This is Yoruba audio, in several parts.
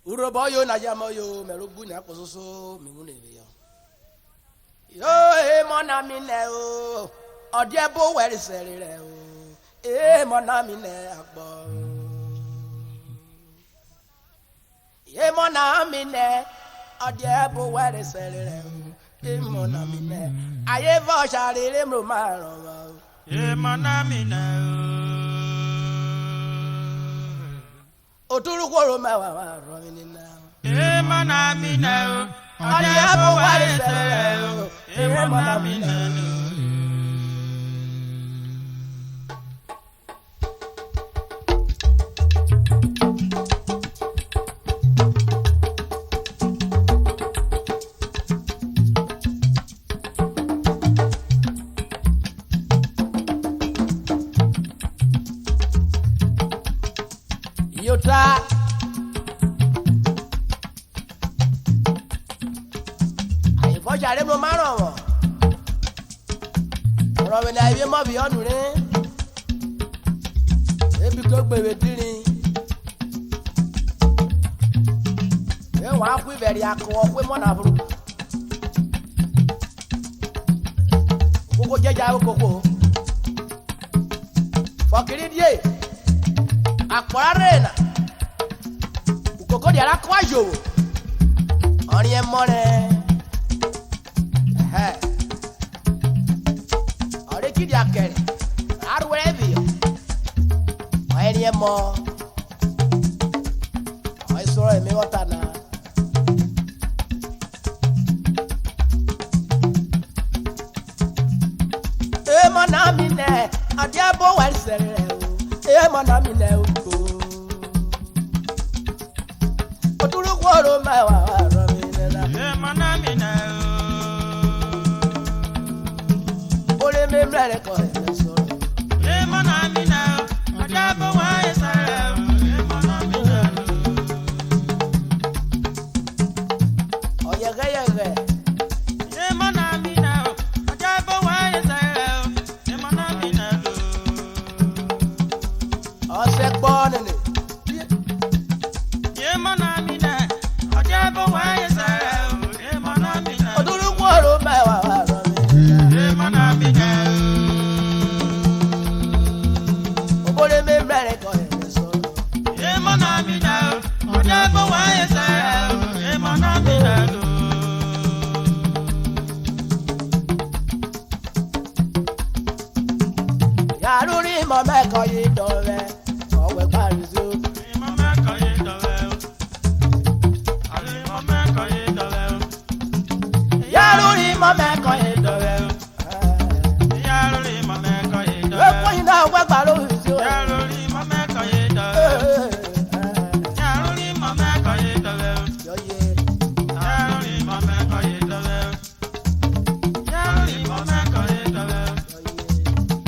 URHOBO yo na jamo yo merubu na kososo mi mune be yo. Yo mo na mi le o. Ode bo weri sere re o. Mo na mi le agbo. Mo na mi le. Ode bo weri sere re o. Mo na mi le. Aye vo sare le mo ma ran wa o. Mo na mi le o. Oturukoro ma wa ro mi na. Mo na mi le o. Ode bo weri sere re o. Mo na mi le o. Yota ayi fọjàre mo máa ràn wọ́n ọ̀rọ̀ mi náà ibi mọ́ bí ọ̀nù rí ebi tó gbèrè dírí ẹ wọ́n á kú ìbẹ̀rẹ̀ akọ̀wọ́ pé mọ́nà àbúrò kókó jẹ́jà kókó fọkìrì díẹ̀ àpọ̀rá rẹ̀ nà kókó di ara kó àjò ọ̀rìn ẹ̀ mọ́ rẹ̀ ọ̀rẹ́ kìdí akẹrẹ arúgbó bì ọ̀rìn ẹ̀ mọ́ ọ̀rẹ́ sọ̀rọ̀ ẹ̀mí wọ́tà náà. Mo na mi nẹ adé bó wẹ̀ sẹ̀rẹ̀ o mo na mi nẹ o kò. Oturukoro ma wa ro mi nela. Mo na mi le o. Ore me mrere ko e so. Mo na mi le o. Ode bo wa sere o. Mo na mi le O ye ge. o. Mo na mi le o. Ode bo wa sere o. Mo na mi le O se gbo ni ni. Mo na mi le. Ode bo wa sere o. Mo na mi le Oturukoro ma wa ro mi nela. Mo na mi le Ore me mrere ko e so. mo na mi le o. Ode bo wa sere o. Mo na mi le Ya lórí mo me ko yi do re. O we pari so. Mo me ko ye do le o. Ale mo me ko ye do le o. Ya lórí mo me ko yi do re. Ya lórí mo me ko ye do E le ko o. ina wa gba lórí so. Ya lórí mo me ko ye do le o. Ya lórí mo me ko ye do le o. Yo ye. Ya lórí mo me ko ye do le o. Ya lórí mo me ko ye do le o.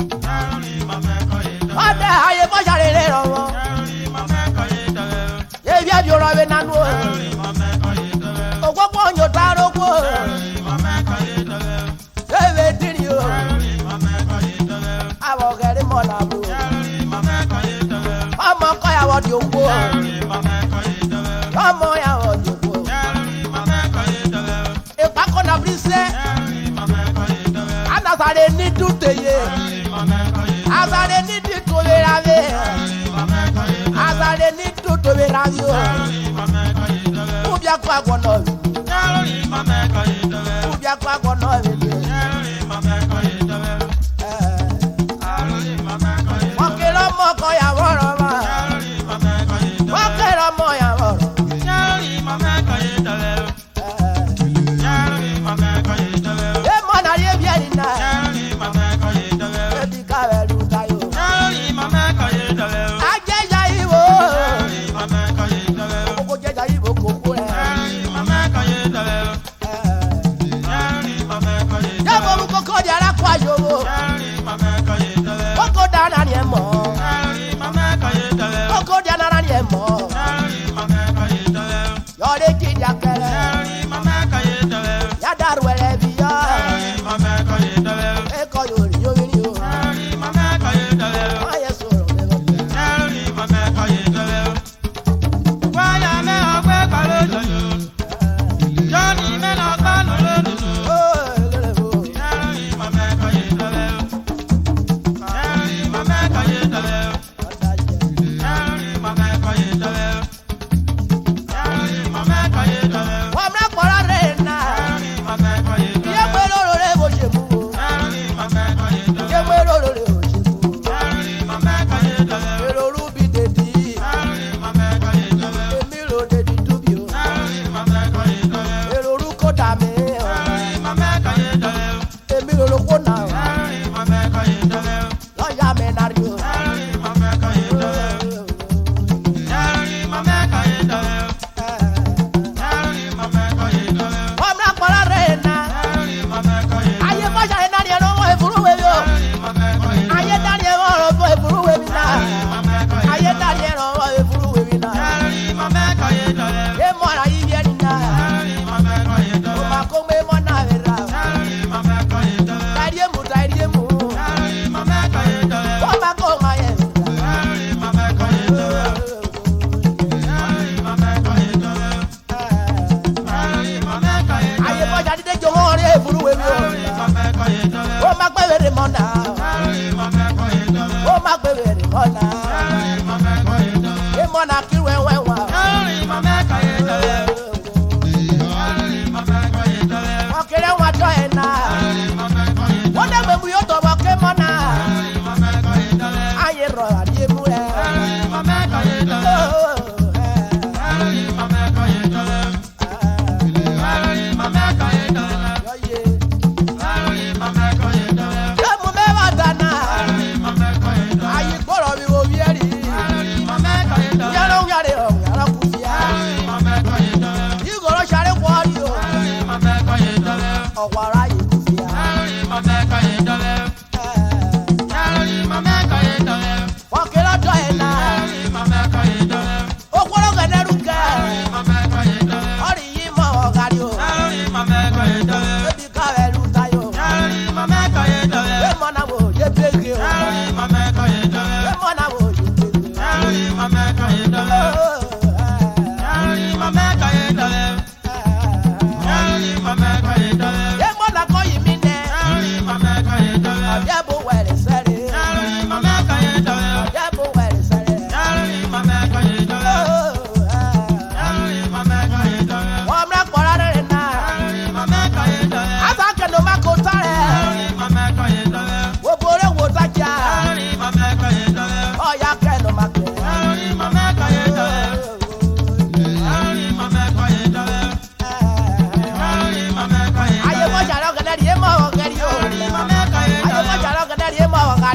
Ya lórí mo me ko ye do le o. Ode aye fọjàre le ro won. Ya lórí mo me ko ye do le o. Ye bi abi oro we nanu o. Ya lórí mo me ko ye do le o. Ogbogbò onyo taro ko. Ya lórí mo me ko ye do le o. Ebe diri o. Ya lórí mo me ko ye do le o. Awo gere mo na bu. Ya lórí mo me ko ye do le o. Ọmọ ko ya wo di ogbo. Ya lórí mo me ko ye do le o. Ọmọ ya wo di ogbo. Ya lórí mo me ko ye do le o. Ipa ko na brise. Ya lórí mo me ko ye do le o. Anasare ni duteye. Ya lórí mo me ko ye do le o. Azare ni ditole rave. Ya lórí mo me ko ye do le o. Azare ni dutole rave o. Ya lórí mo me ko ye do le o. Ubi akwa gbono mi. Ya lórí mo me ko ye do le o. Ubi akwa gbono mi. Ya lórí mo me ko ye do le o. Ya lórí mo me ko ye do le o. Okere ọmọ ko ya woro ma. Ya lórí mo me ko ye do le o. Okere ọmọ ya woro. Ya lórí mo me ko ye do le o. Ya lórí mo me ko ye do le o. E mo na ye bi ani na. Ya lórí mo me ko ye do le o. Ebi ka we lu tayo. Ya lórí mo me ko ye do le o. Aje ya iwo. Ya lórí mo me ko ye do le o. Koko je ya iwo koko Ya re. lórí mo me ko ye do le o. Ya lórí mo me ko ye do le o. Ya bo mu koko di ara kwa yo wo. Ya lórí mo me ko ye do le o. Koko dana ni e mo. Ya lórí mo me ko ye do le o. Koko dana ni e mo. Ya lórí mo me ko ye do le o. Yo de ki ya kere. Ya lórí mo me ko ye do le o. Ya daru wele bi ya. Ya lórí mo me ko ye do le o. E ko yo ri yo ri o. Ya lórí mo me ko ye do le o. Ma ye soro me mo. Ya lórí mo me ko ye do le o. Wa ya me o gbe pa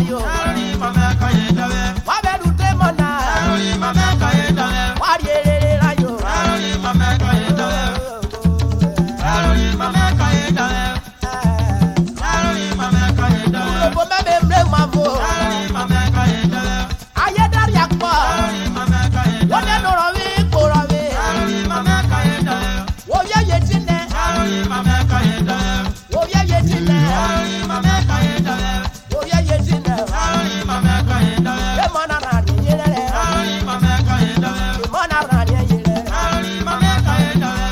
yo. Yaroni mame koye dawe. Wabedu temona. Yaroni mame koye dawe. Warriere la yo. Yaroni mame koye dawe. Yaroni mame koye dawe. Yaroni mame koye dawe. Urobo mebe mre mamo. Yaroni mame koye dawe. Aye dari akpo. Yaroni mame koye dawe. Wode noro wi koro wi. Yaroni mame koye dawe. Wo ye yetine. Yaroni mame koye dawe. Wo ye yetine. Yaroni mame koye dawe. Wo ye yetine. Yaroni mame koye dawe. Emona na ni yele. Yaroni mame koye dawe. Emona na ni yele. Yaroni mame koye dawe.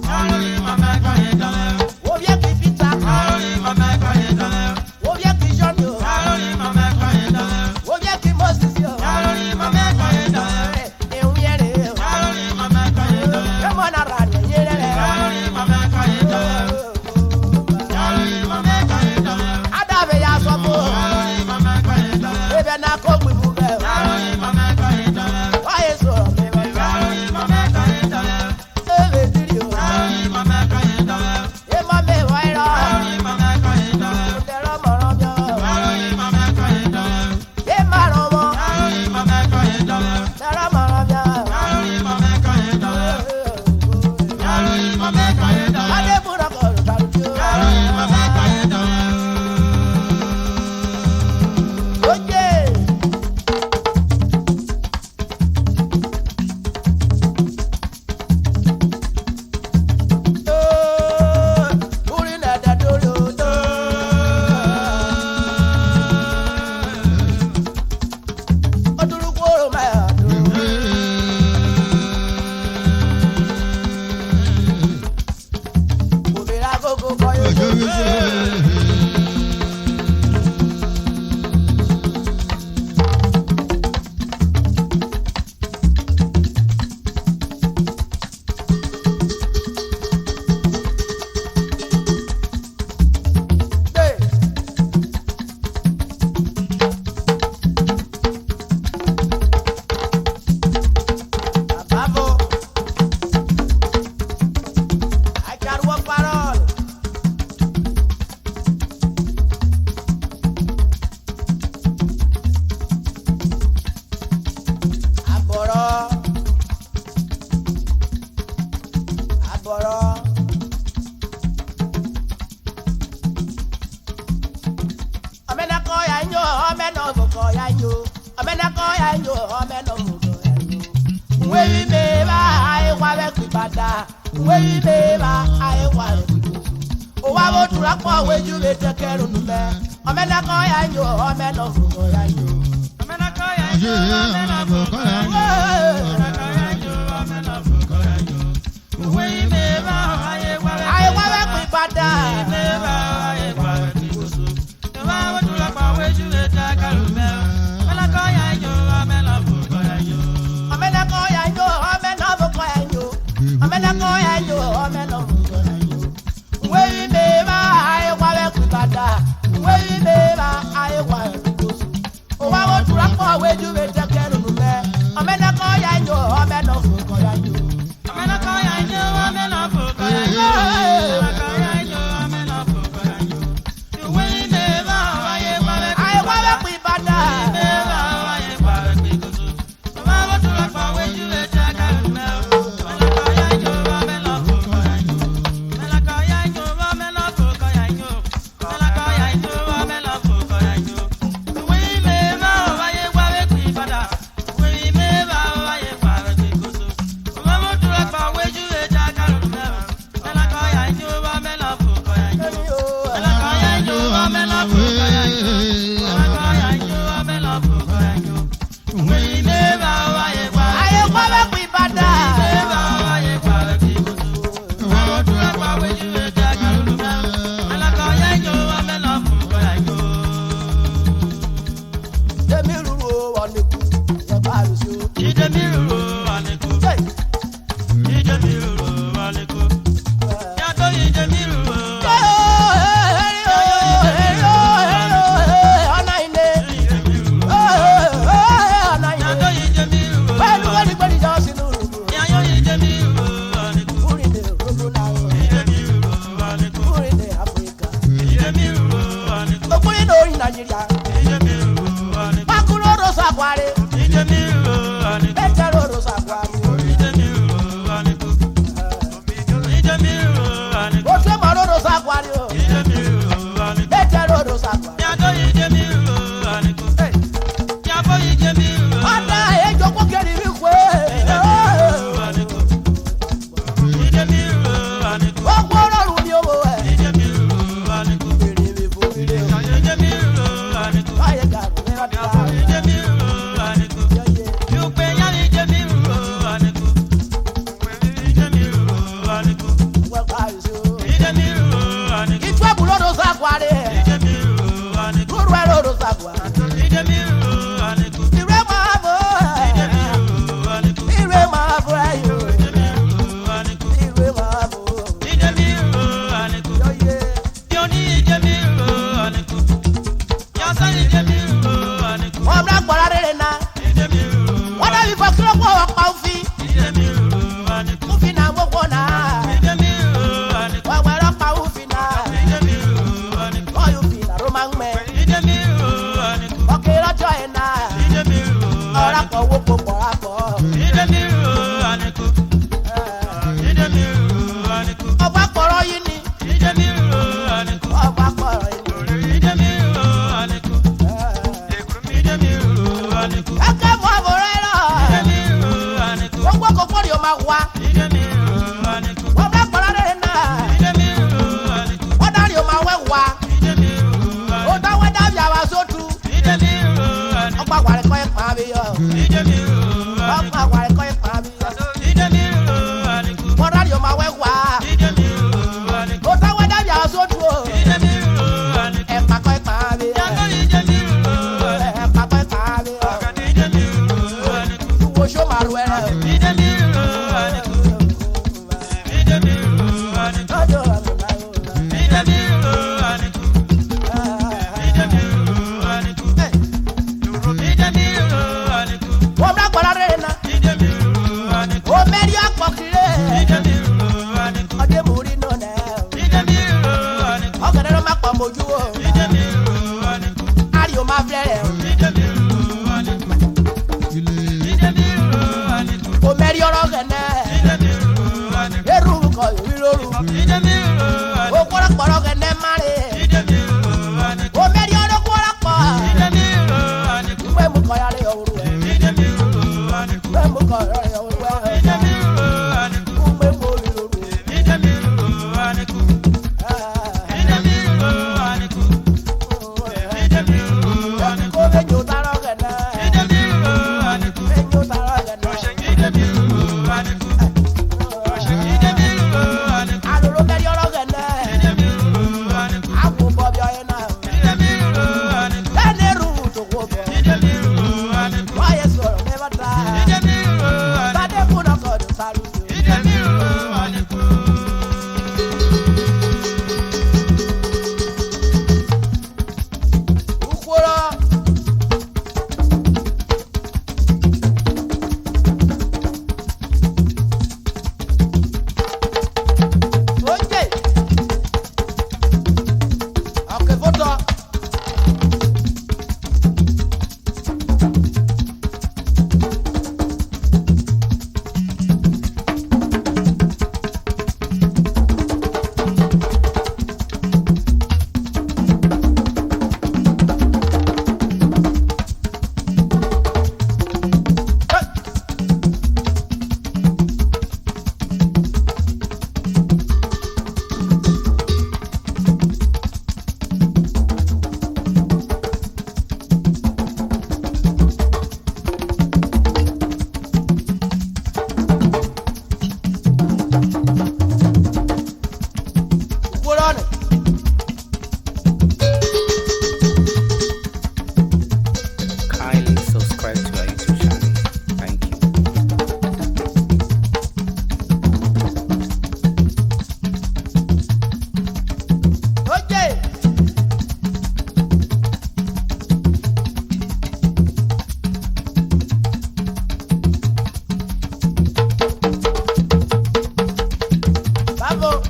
Yaroni mame koye dawe. Wo ye kipita. Yaroni mame koye dawe. Wo ye kijono. Yaroni mame koye dawe. Wo ye kimosis yo. Yaroni mame koye dawe. Ewiyere. Yaroni mame koye dawe. Emona na ni yele. Yaroni mame koye dawe. Yaroni mame koye dawe. Adabe ya sobo. Yaroni mame koye dawe. Ebe na ko gbibu be. Yaroni mame koye dawe. Wa ye so me wa. Yaroni mame koye dawe. Ebe diri o. Yaroni mame koye dawe. E ma me wa ira. Yaroni mame koye dawe. Ndero moro bia. Yaroni mame koye dawe. E ma ro mo. Yaroni mame koye dawe. Ndero moro bia. Yaroni mame koye dawe. Yaroni mame koye dawe. Ade bura ko taru jo. Yaroni mame koye dawe. Oje. Uri na da dolo do. Oduru kworo ma do. Obira gogo koyo. Hey. Bravo. I got one parole. Aboro. Aboro. Amena ko ya nyo, amena go ko ya nyo. Amena ko ya nyo, amena go ko ya nyo. Wewi me ba ai wa be kibada. Wewi me ba ai wa rudu. O wa bo tura po weju be te keru nu me. Amena ko ya nyo, amena go ko ya nyo. Amena koye dawe. Amena koye dawe. Amena koye dawe. Amena koye dawe. Uwe ime ba aye wa be. Ai wa be kibada. Ime ba aye wa be tikusu. Ewa wo tula pa weju eta kalume. Amena koye dawe. Amena koye dawe. Amena ko ya nyo, amena go ko ya nyo. Amena ko ya nyo, amena go ko ya nyo. Wewi me ba ai wa be kibada. Wewi me ba ai wa be kusu. O wa wo tura po weju be te keru nu me. Amena ko ya nyo, magua. Idemiru aniku. Wabra parade na. Idemiru aniku. Wadari o mawewa. Idemiru aniku. O da wada bia wa sotu. Idemiru aniku. Opa kware ko e pa bi yo. Idemiru aniku. Opa kware ko e pa bi yo. Idemiru aniku. Wadari o mawewa. Idemiru aniku. O da wada bia wa sotu. Idemiru aniku. E pa ko e pa bi yo. Yango idemiru aniku. E pa ko e pa bi yo. Idemiru aniku. Wo sho maru e. Idemiru aniku. Idemiru aniku. Ojo la Idemiru aniku. Idemiru aniku. Idemiru aniku. Wabra parade na. Idemiru aniku. O meri akpokire. Idemiru aniku. Ode muri no na. Idemiru aniku. Ogere ro ma pa moju o. Idemiru aniku. Ari o ma flere. Idemiru aniku. Idemiru aniku. O meri oro gene. Idemiru aniku. Eru ko iloru. Idemiru aniku. O kora kporo gene mare. Idemiru aniku. O meri oro kora kpo. Idemiru aniku. We mu ko yale oru e. Idemiru aniku. We mu ko yale oru e. Idemiru aniku. We mu oru. Idemiru aniku. Idemiru aniku. Idemiru aniku. Ko me jo taro gene. Idemiru aniku. Me jo taro gene. Idemiru aniku. Idemiru aniku. Aloro meri oro gene. Idemiru aniku. Awu bo bi oye na. Idemiru aniku. Eneru to wo bo. Idemiru aniku. Why is so never die? Idemiru aniku. Sade kuna ko do saru. Idemiru aniku. Ukworo. Oje. Okay, voto. Ukworo ni. Kindly subscribe to our YouTube channel. Thank you. Oje. Bravo.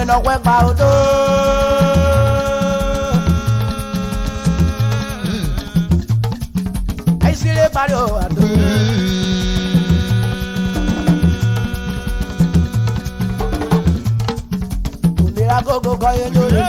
no we pa odo. Ai sire pare o ado. Umira gogo koye lori.